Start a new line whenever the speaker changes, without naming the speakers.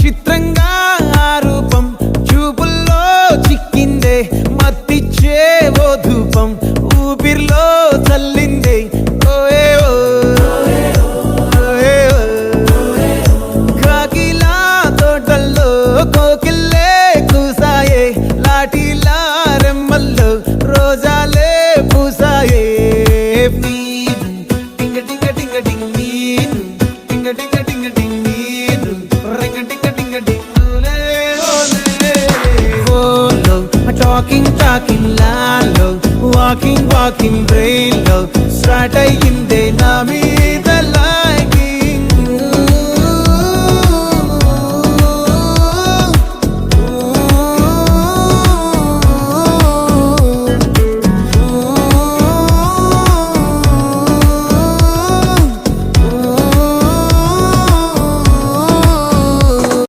చిత్రంగా ఆ రూపం చూపుల్లో చిక్కిందే మత్తిచ్చే ఓ ధూపం ఊపిరిలో చల్లిందే ఓయే ఓ కాకిలా తోటల్లో కోకిల్లే కూసాయే లాఠీలా రెమ్మల్లో రోజాలే పూసాయే టింగ టింగ టింగ టింగ్ నీరు టింగ టింగ టింగ టింగ్ నీరు రింగ టింగ టింగ టింగ్ ఓలో టాకింగ్ లాలో వాకింగ్ బ్రెయిన్ లో స్టార్ట్ అయ్యిందే నా మీద